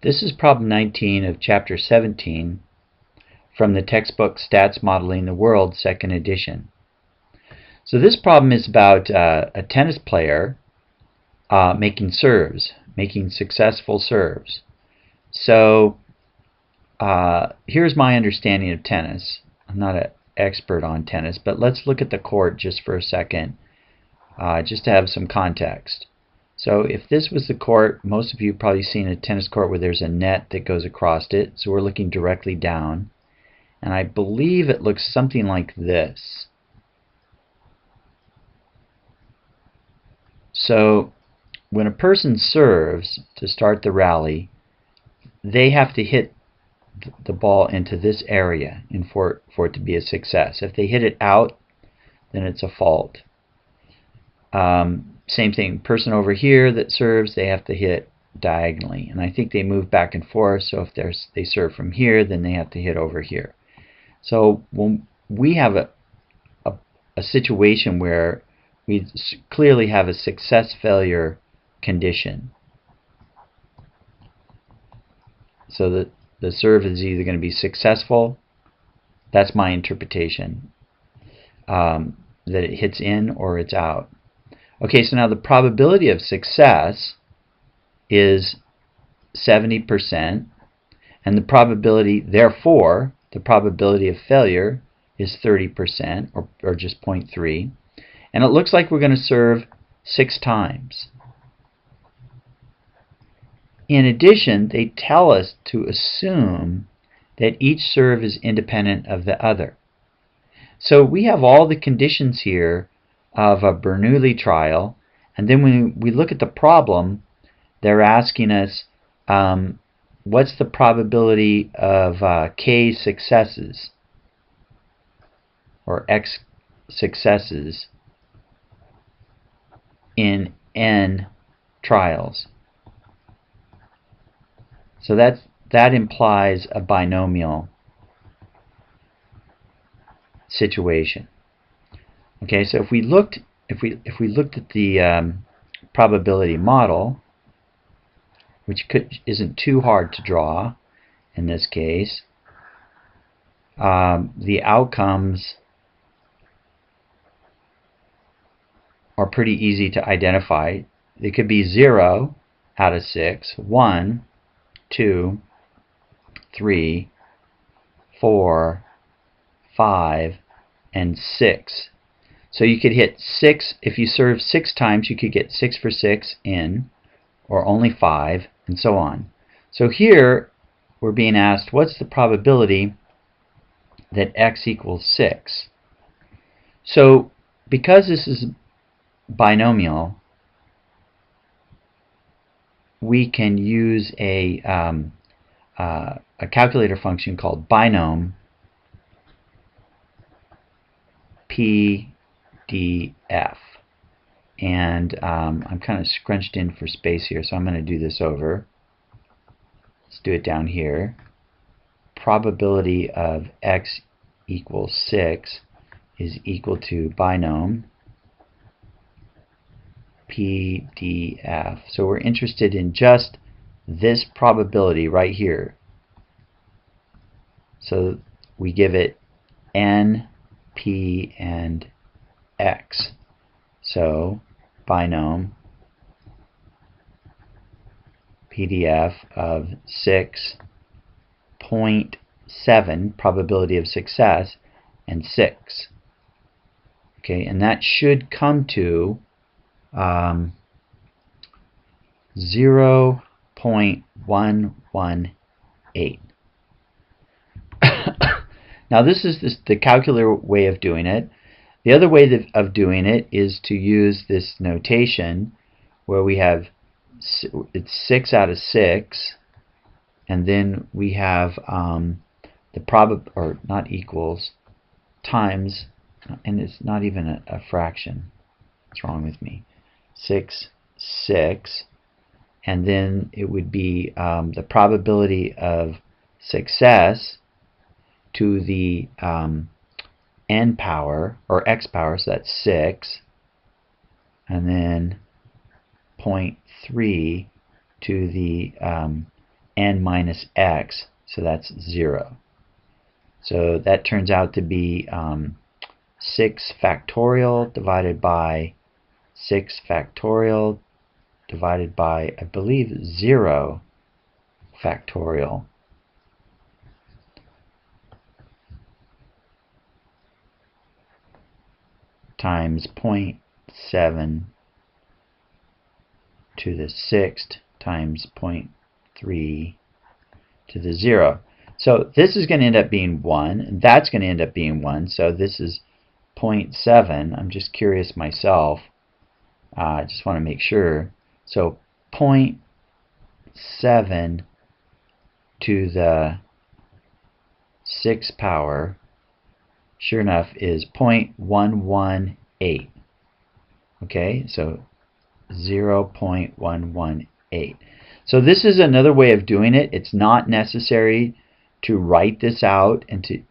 This is problem 19 of chapter 17 from the textbook Stats Modeling the World, 2nd edition. So this problem is about a tennis player making serves, making successful serves. So here's my understanding of tennis. I'm not an expert on tennis, but let's look at the court just for a second, just to have some context. So if this was the court, most of you have probably seen a tennis court where there's a net that goes across it. So we're looking directly down. And I believe it looks something like this. So when a person serves to start the rally, they have to hit the ball into this area for it to be a success. If they hit it out, then it's a fault. Same thing, person over here that serves, they have to hit diagonally. And I think they move back and forth, so if they serve from here, then they have to hit over here. So when we have a situation where we clearly have a success-failure condition, so that the serve is either going to be successful, that's my interpretation, that it hits in or it's out. Okay, so now the probability of success is 70%, and the probability, therefore, the probability of failure is 30%, or just 0.3. And it looks like we're going to serve 6 times. In addition, they tell us to assume that each serve is independent of the other. So we have all the conditions here of a Bernoulli trial, and then when we look at the problem, they're asking us what's the probability of K successes or X successes in N trials. So that implies a binomial situation. Okay, so if we looked at the probability model, which isn't too hard to draw in this case, the outcomes are pretty easy to identify. They could be 0 out of 6, 1, 2, 3, 4, 5, and 6. So you could hit 6, if you serve 6 times, you could get 6 for 6 in, or only 5, and so on. So here we're being asked, what's the probability that X equals 6? So because this is binomial, we can use a calculator function called binom PDF, and I'm kind of scrunched in for space here, so I'm going to do this over. Let's do it down here. Probability of X equals 6 is equal to binom PDF. So we're interested in just this probability right here. So we give it N, P, and X. So binom PDF of 6.7 probability of success and 6. Okay, and that should come to 0.118. Now this is the calculator way of doing it. The other way of doing it is to use this notation where we have it's 6 out of 6, and then we have the or not equals, times, and it's not even a fraction. What's wrong with me? 6, 6, and then it would be the probability of success to the n power, or x power, so that's 6, and then 0.3 to the n minus x, so that's 0. So that turns out to be 6 factorial divided by 6 factorial divided by, I believe, 0 factorial. Times 0.7 to the 6th times 0.3 to the 0. So this is going to end up being 1, and that's going to end up being 1, so this is 0.7. I'm just curious myself. I just want to make sure. So 0.7 to the 6th power, sure enough, is 0.118. Okay, so 0.118. So this is another way of doing it. It's not necessary to write this out and to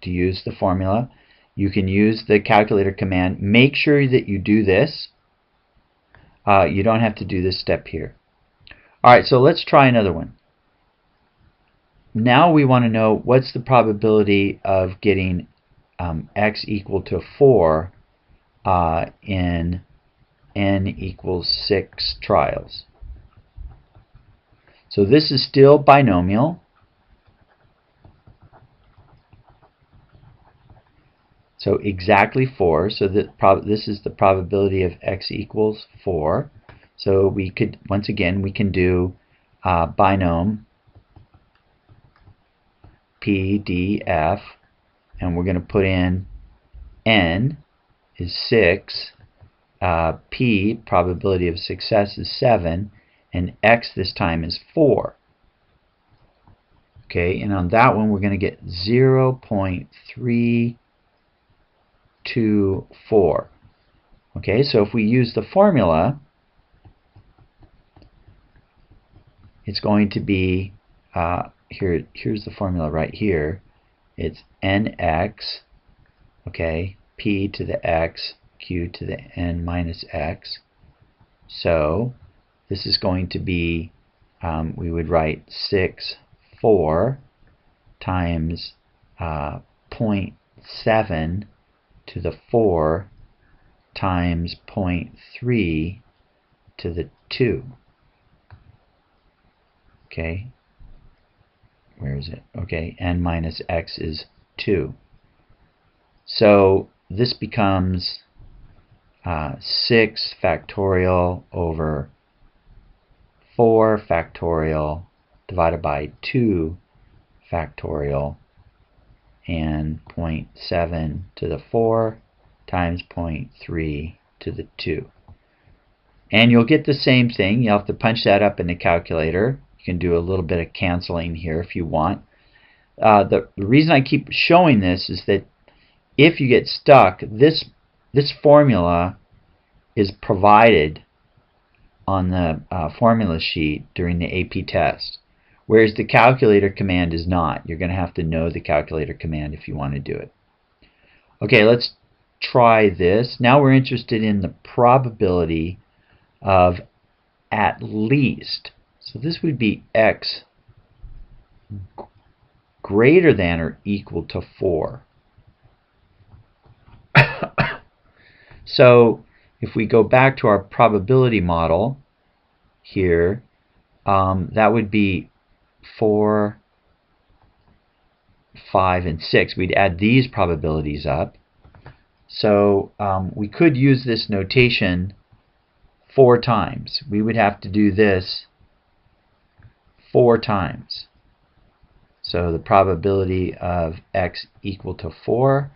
use the formula. You can use the calculator command. Make sure that you do this. You don't have to do this step here. Alright, so let's try another one. Now we want to know what's the probability of getting x equal to 4 in n equals 6 trials. So this is still binomial. So exactly 4. So this is the probability of x equals 4. So we could, once again, we can do binom PDF, and we're going to put in n is 6, p, probability of success, is 7, and x this time is 4. Okay, and on that one we're going to get 0.324. Okay, so if we use the formula, it's going to be, here's the formula right here. It's nx, okay, p to the x, q to the n minus x. So this is going to be, we would write 4 times 0.7 to the 4 times 0.3 to the 2. Okay, where is it? Okay, n minus x is 2. So this becomes 6 factorial over 4 factorial divided by 2 factorial, and 0.7 to the 4 times 0.3 to the 2. And you'll get the same thing. You'll have to punch that up in the calculator. You can do a little bit of canceling here if you want. The reason I keep showing this is that if you get stuck, this formula is provided on the formula sheet during the AP test, whereas the calculator command is not. You're going to have to know the calculator command if you want to do it. Okay, let's try this. Now we're interested in the probability of at least. So this would be x greater than or equal to 4. So if we go back to our probability model here, that would be 4, 5, and 6. We'd add these probabilities up. So we could use this notation 4 times. We would have to do this 4 times. So the probability of x equal to 4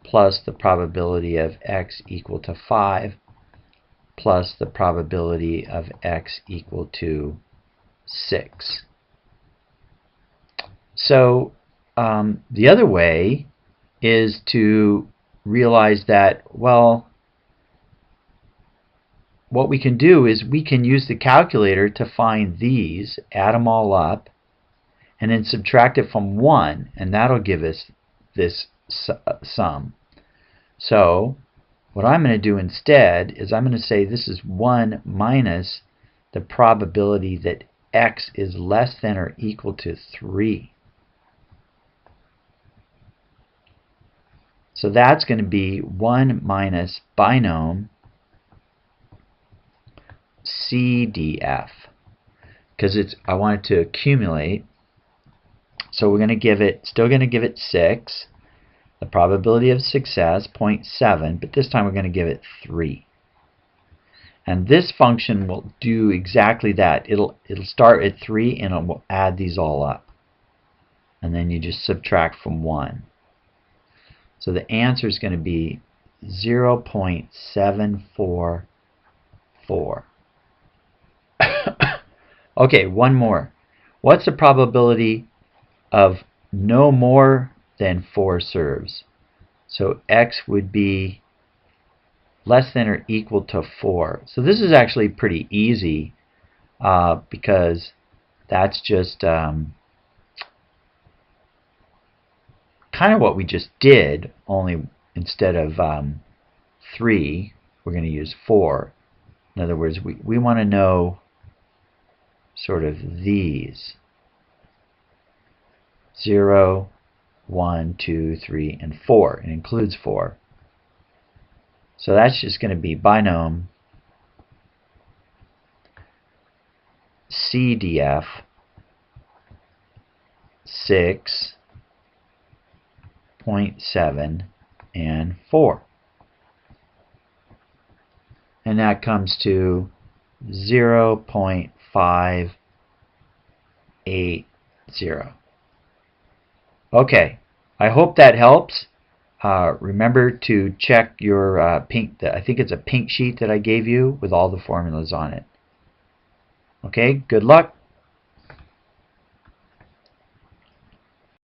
plus the probability of x equal to 5 plus the probability of x equal to 6. So the other way is to realize that, well, what we can do is we can use the calculator to find these, add them all up, and then subtract it from 1, and that'll give us this sum. So what I'm going to do instead is I'm going to say this is 1 minus the probability that x is less than or equal to 3. So that's going to be 1 minus binom CDF, because I want it to accumulate. So we're going to give it, still going to give it 6. The probability of success, 0.7, but this time we're going to give it 3. And this function will do exactly that. It'll start at 3 and it will add these all up. And then you just subtract from 1. So the answer is going to be 0.744. Okay, one more. What's the probability of no more than 4 serves? So x would be less than or equal to 4. So this is actually pretty easy because that's just kind of what we just did, only instead of 3, we're going to use 4. In other words, we want to know sort of these. 0, 1, 2, 3, and 4. It includes 4. So that's just going to be binom CDF 6.7 and 4. And that comes to 0.580. Okay, I hope that helps. Remember to check your pink, I think it's a pink sheet that I gave you with all the formulas on it. Okay, good luck.